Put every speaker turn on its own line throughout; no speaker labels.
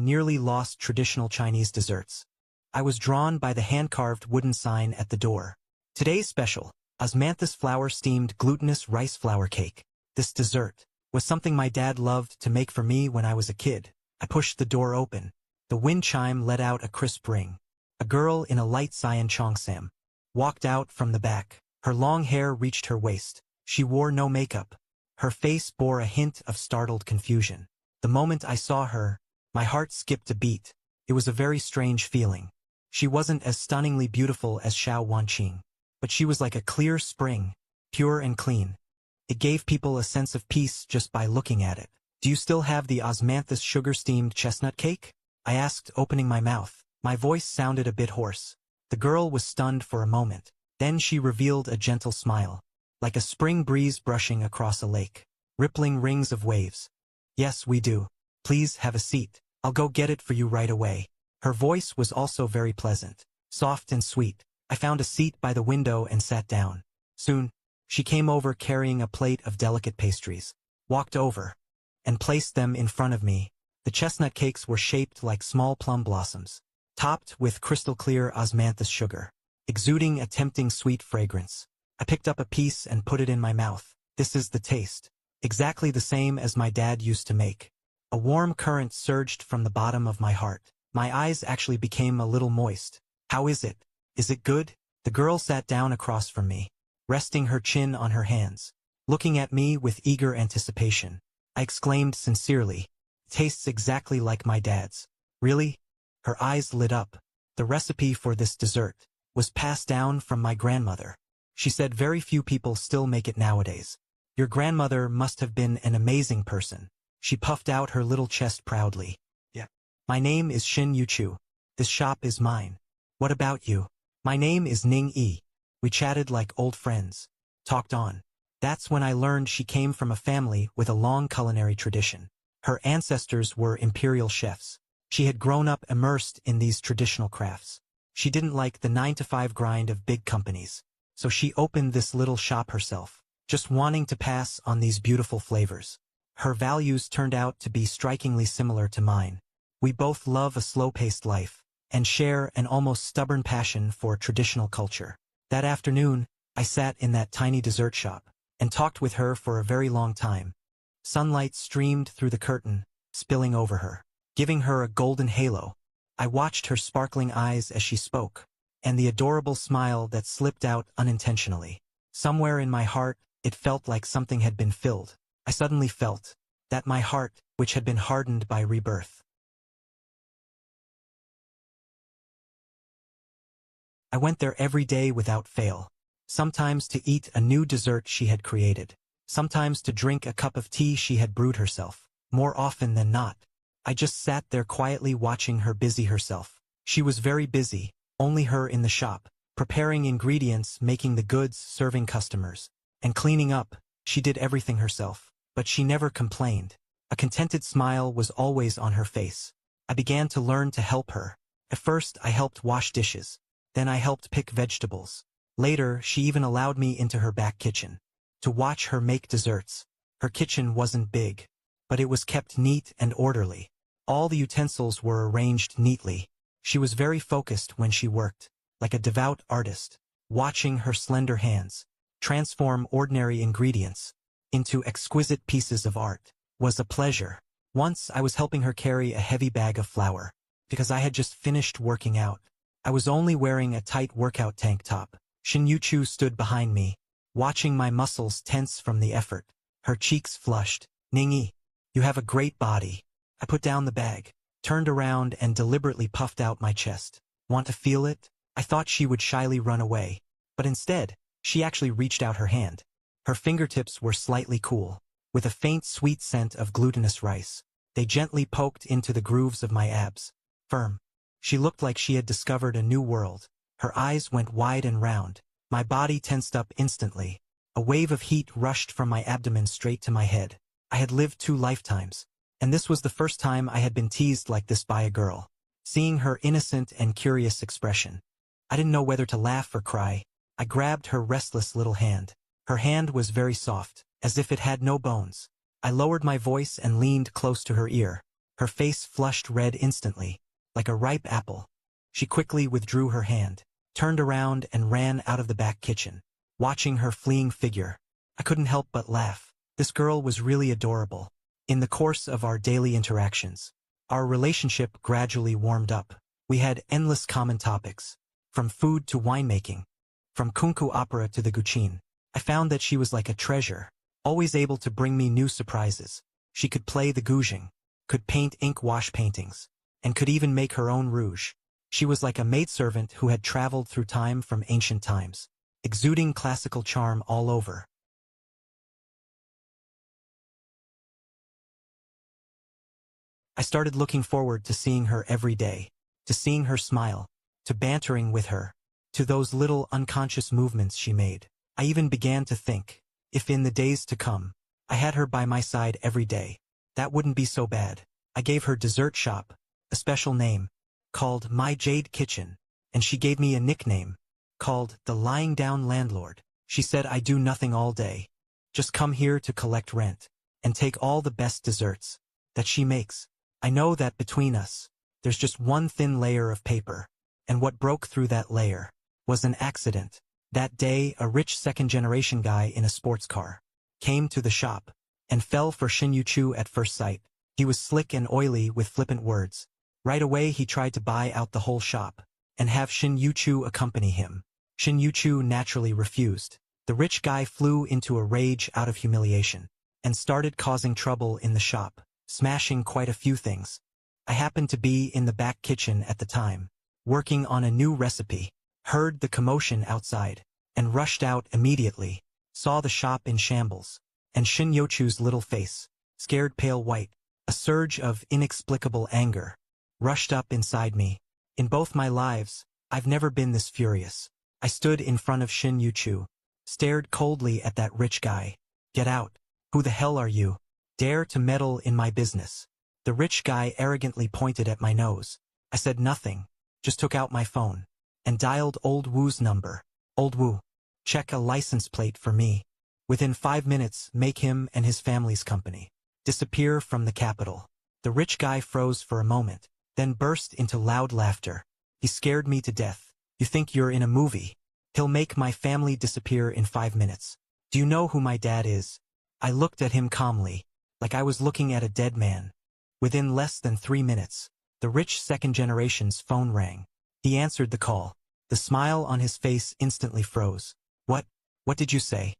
nearly lost traditional Chinese desserts. I was drawn by the hand-carved wooden sign at the door. Today's special, osmanthus flour-steamed glutinous rice flour cake. This dessert was something my dad loved to make for me when I was a kid. I pushed the door open. The wind chime let out a crisp ring. A girl in a light cyan cheongsam walked out from the back. Her long hair reached her waist. She wore no makeup. Her face bore a hint of startled confusion. The moment I saw her, my heart skipped a beat. It was a very strange feeling. She wasn't as stunningly beautiful as Xiao Wanqing, but she was like a clear spring, pure and clean. It gave people a sense of peace just by looking at it. "Do you still have the osmanthus sugar-steamed chestnut cake?" I asked, opening my mouth. My voice sounded a bit hoarse. The girl was stunned for a moment. Then she revealed a gentle smile, like a spring breeze brushing across a lake. Rippling rings of waves. "Yes, we do. Please have a seat. I'll go get it for you right away." Her voice was also very pleasant, soft and sweet. I found a seat by the window and sat down. Soon, she came over carrying a plate of delicate pastries, walked over, and placed them in front of me. The chestnut cakes were shaped like small plum blossoms, topped with crystal-clear osmanthus sugar, exuding a tempting sweet fragrance. I picked up a piece and put it in my mouth. This is the taste. Exactly the same as my dad used to make. A warm current surged from the bottom of my heart. My eyes actually became a little moist. "How is it? Is it good?" The girl sat down across from me, resting her chin on her hands, looking at me with eager anticipation. I exclaimed sincerely, "Tastes exactly like my dad's." "Really?" Her eyes lit up. The recipe for this dessert was passed down from my grandmother. She said very few people still make it nowadays. "Your grandmother must have been an amazing person." She puffed out her little chest proudly. "Yeah. My name is Xin Yuchu. This shop is mine. What about you?" "My name is Ning Yi." We chatted like old friends, talked on. That's when I learned she came from a family with a long culinary tradition. Her ancestors were imperial chefs. She had grown up immersed in these traditional crafts. She didn't like the 9-to-5 grind of big companies, so she opened this little shop herself, just wanting to pass on these beautiful flavors. Her values turned out to be strikingly similar to mine. We both love a slow-paced life, and share an almost stubborn passion for traditional culture. That afternoon, I sat in that tiny dessert shop, and talked with her for a very long time. Sunlight streamed through the curtain, spilling over her, giving her a golden halo. I watched her sparkling eyes as she spoke, and the adorable smile that slipped out unintentionally. Somewhere in my heart, it felt like something had been filled. I suddenly felt that my heart, which had been hardened by rebirth. I went there every day without fail, sometimes to eat a new dessert she had created, sometimes to drink a cup of tea she had brewed herself. More often than not, I just sat there quietly watching her busy herself. She was very busy, only her in the shop, preparing ingredients, making the goods, serving customers, and cleaning up. She did everything herself. But she never complained. A contented smile was always on her face. I began to learn to help her. At first, I helped wash dishes. Then I helped pick vegetables. Later, she even allowed me into her back kitchen to watch her make desserts. Her kitchen wasn't big, but it was kept neat and orderly. All the utensils were arranged neatly. She was very focused when she worked, like a devout artist, watching her slender hands transform ordinary ingredients into exquisite pieces of art was a pleasure. Once I was helping her carry a heavy bag of flour, because I had just finished working out. I was only wearing a tight workout tank top. Xin Yuchu stood behind me, watching my muscles tense from the effort. Her cheeks flushed. "Ningyi, you have a great body." I put down the bag, turned around and deliberately puffed out my chest. "Want to feel it?" I thought she would shyly run away, but instead, she actually reached out her hand. Her fingertips were slightly cool, with a faint sweet scent of glutinous rice. They gently poked into the grooves of my abs. Firm. She looked like she had discovered a new world. Her eyes went wide and round. My body tensed up instantly. A wave of heat rushed from my abdomen straight to my head. I had lived 2 lifetimes, and this was the first time I had been teased like this by a girl. Seeing her innocent and curious expression, I didn't know whether to laugh or cry. I grabbed her restless little hand. Her hand was very soft, as if it had no bones. I lowered my voice and leaned close to her ear. Her face flushed red instantly, like a ripe apple. She quickly withdrew her hand, turned around and ran out of the back kitchen. Watching her fleeing figure, I couldn't help but laugh. This girl was really adorable. In the course of our daily interactions, our relationship gradually warmed up. We had endless common topics, from food to winemaking, from kunku opera to the guqin. I found that she was like a treasure, always able to bring me new surprises. She could play the guzheng, could paint ink wash paintings, and could even make her own rouge. She was like a maidservant who had traveled through time from ancient times, exuding classical charm all over. I started looking forward to seeing her every day, to seeing her smile, to bantering with her, to those little unconscious movements she made. I even began to think, if in the days to come, I had her by my side every day, that wouldn't be so bad. I gave her dessert shop, a special name, called My Jade Kitchen, and she gave me a nickname, called the Lying Down Landlord. She said I do nothing all day, just come here to collect rent, and take all the best desserts that she makes. I know that between us, there's just one thin layer of paper, and what broke through that layer was an accident. That day, a rich second-generation guy in a sports car came to the shop and fell for Shin Yu-chu at first sight. He was slick and oily with flippant words. Right away he tried to buy out the whole shop and have Shin Yu-chu accompany him. Shin Yu-chu naturally refused. The rich guy flew into a rage out of humiliation and started causing trouble in the shop, smashing quite a few things. I happened to be in the back kitchen at the time, working on a new recipe, heard the commotion outside, and rushed out immediately, saw the shop in shambles, and Shin Yu-chu's little face, scared pale white. A surge of inexplicable anger rushed up inside me. In both my lives, I've never been this furious. I stood in front of Shin Yu-chu, stared coldly at that rich guy. Get out. Who the hell are you? Dare to meddle in my business. The rich guy arrogantly pointed at my nose. I said nothing, just took out my phone and dialed Old Wu's number. Old Wu, check a license plate for me. Within 5 minutes, make him and his family's company disappear from the capital. The rich guy froze for a moment, then burst into loud laughter. He scared me to death. You think you're in a movie? He'll make my family disappear in 5 minutes. Do you know who my dad is? I looked at him calmly, like I was looking at a dead man. Within less than 3 minutes, the rich second generation's phone rang. He answered the call. The smile on his face instantly froze. What did you say?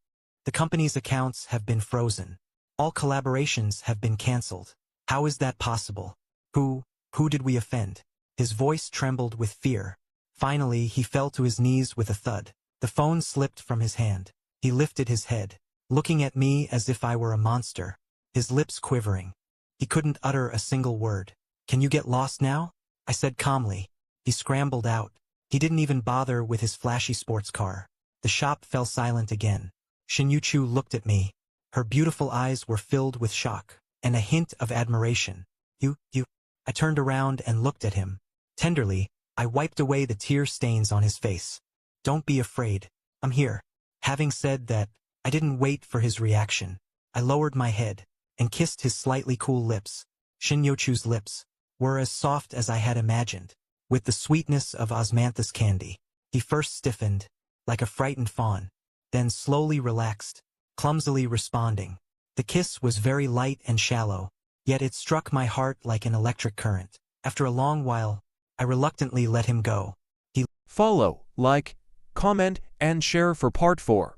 The company's accounts have been frozen. All collaborations have been cancelled. How is that possible? Who did we offend? His voice trembled with fear. Finally, he fell to his knees with a thud. The phone slipped from his hand. He lifted his head, looking at me as if I were a monster, his lips quivering. He couldn't utter a single word. Can you get lost now? I said calmly. He scrambled out. He didn't even bother with his flashy sports car. The shop fell silent again. Shin Yu-chu looked at me. Her beautiful eyes were filled with shock and a hint of admiration. You. I turned around and looked at him. Tenderly, I wiped away the tear stains on his face. Don't be afraid. I'm here. Having said that, I didn't wait for his reaction. I lowered my head and kissed his slightly cool lips. Shin Yu-chu's lips were as soft as I had imagined, with the sweetness of osmanthus candy. He first stiffened, like a frightened fawn, then slowly relaxed, clumsily responding. The kiss was very light and shallow, yet it struck my heart like an electric current. After a long while, I reluctantly let him go.
Follow, like, comment, and share for part 4.